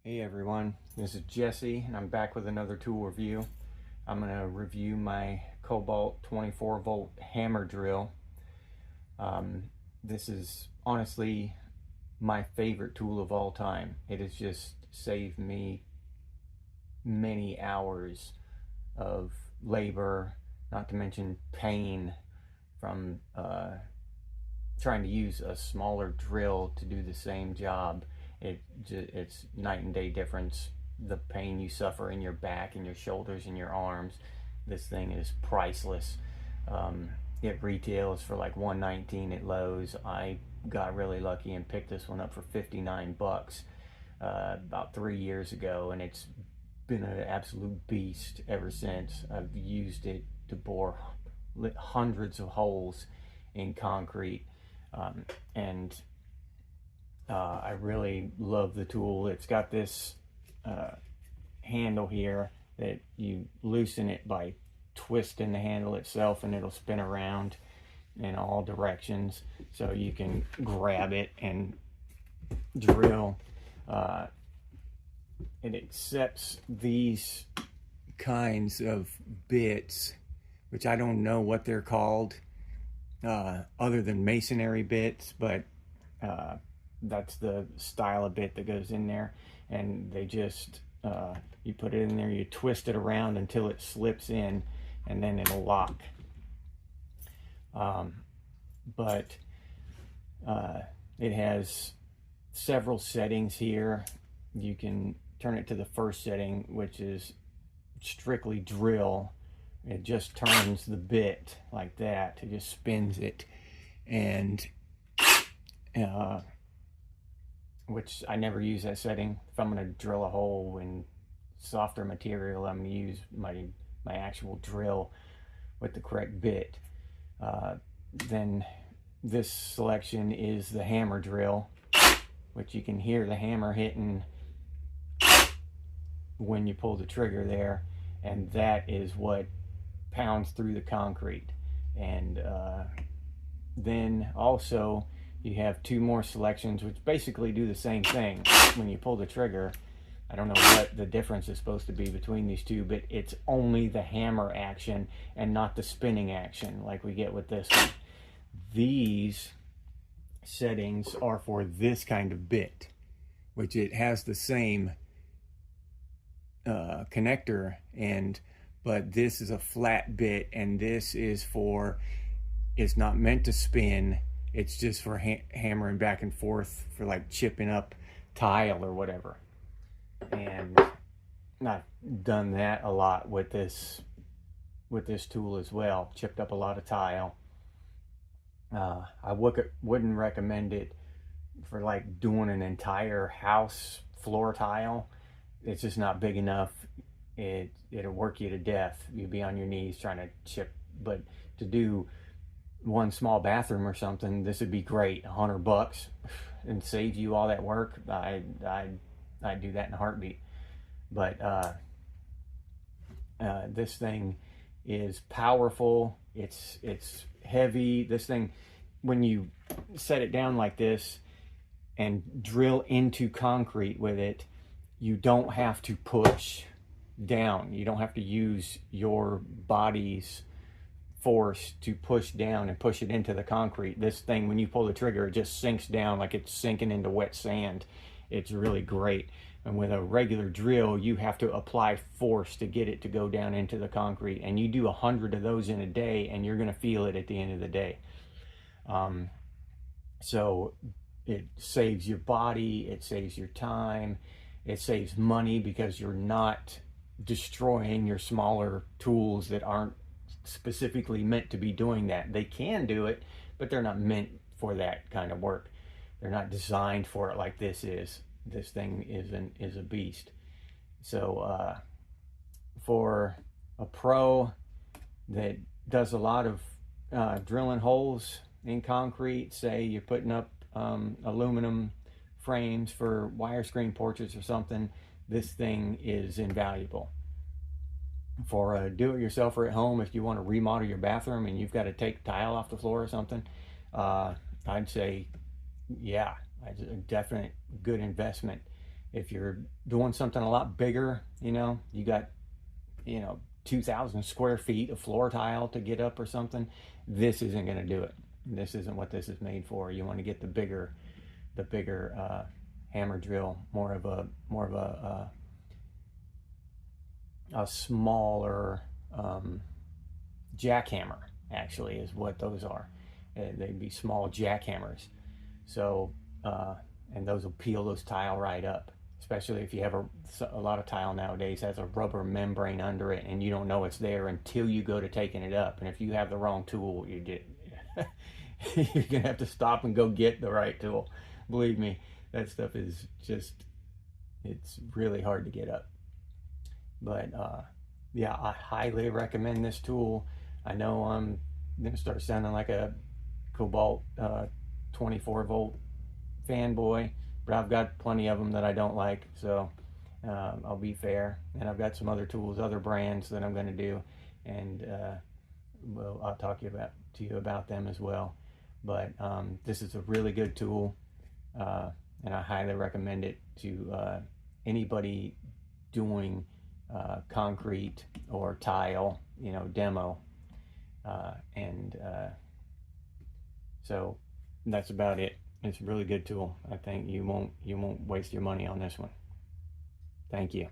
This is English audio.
Hey everyone, this is Jesse and I'm back with another tool review. I'm going to review my Kobalt 24 volt hammer drill. This is honestly my favorite tool of all time. It has just saved me many hours of labor, not to mention pain from trying to use a smaller drill to do the same job. It's night and day difference. The pain you suffer in your back and your shoulders and your arms, this thing is priceless. It retails for like $119 at Lowe's. I got really lucky and picked this one up for 59 bucks about 3 years ago, and it's been an absolute beast ever since. I've used it to bore hundreds of holes in concrete, and I really love the tool. It's got this handle here that you loosen it by twisting the handle itself, and it'll spin around in all directions so you can grab it and drill. It accepts these kinds of bits, which I don't know what they're called other than masonry bits, but that's the style of bit that goes in there, and they just you put it in there, you twist it around until it slips in, and then it'll lock. But it has several settings here. You can turn it to the first setting, which is strictly drill. It just turns the bit like that. It just spins it, and which I never use that setting. If I'm going to drill a hole in softer material, I'm going to use my actual drill with the correct bit. Then this selection is the hammer drill, which you can hear the hammer hitting when you pull the trigger there, and that is what pounds through the concrete. And then also you have two more selections which basically do the same thing. When you pull the trigger, I don't know what the difference is supposed to be between these two, but it's only the hammer action and not the spinning action like we get with this one. These settings are for this kind of bit, which it has the same connector, but this is a flat bit, and this is for, it's not meant to spin. It's just for hammering back and forth, for like chipping up tile or whatever. And I've done that a lot with this tool as well. Chipped up a lot of tile. I wouldn't recommend it for like doing an entire house floor tile. It's just not big enough. It'll work you to death. You'll be on your knees trying to chip. But to do one small bathroom or something, this would be great. $100 and save you all that work. I'd do that in a heartbeat. But this thing is powerful. It's heavy. This thing, when you set it down like this and drill into concrete with it, you don't have to push down. You don't have to use your body's force to push down and push it into the concrete. This thing, when you pull the trigger, it just sinks down like it's sinking into wet sand. It's really great. And with a regular drill, you have to apply force to get it to go down into the concrete, and you do 100 of those in a day, and you're going to feel it at the end of the day. So it saves your body, it saves your time, it saves money, because you're not destroying your smaller tools that aren't specifically meant to be doing that. They can do it, but they're not meant for that kind of work. They're not designed for it like this is. This thing is a beast. So for a pro that does a lot of drilling holes in concrete, say you're putting up aluminum frames for wire screen porches or something, this thing is invaluable. For a do-it-yourselfer at home, if you want to remodel your bathroom and you've got to take tile off the floor or something, I'd say, yeah, it's a definite good investment If you're doing something a lot bigger, you got, 2,000 square feet of floor tile to get up or something, this isn't going to do it. This isn't what this is made for. You want to get the bigger hammer drill, more of a smaller jackhammer. Actually, is what those are. They'd be small jackhammers. So, and those will peel those tile right up. Especially if you have a lot of tile nowadays has a rubber membrane under it, and you don't know it's there until you go to taking it up. And if you have the wrong tool, you're gonna have to stop and go get the right tool. Believe me, that stuff is it's really hard to get up. But yeah, I highly recommend this tool. I know I'm gonna start sounding like a Kobalt 24 volt fanboy, but I've got plenty of them that I don't like, so I'll be fair. And I've got some other tools, other brands that I'm going to do, and I'll talk to you about them as well. But this is a really good tool, and I highly recommend it to anybody doing concrete or tile, demo, and so that's about it. It's a really good tool. I think you won't waste your money on this one. Thank you.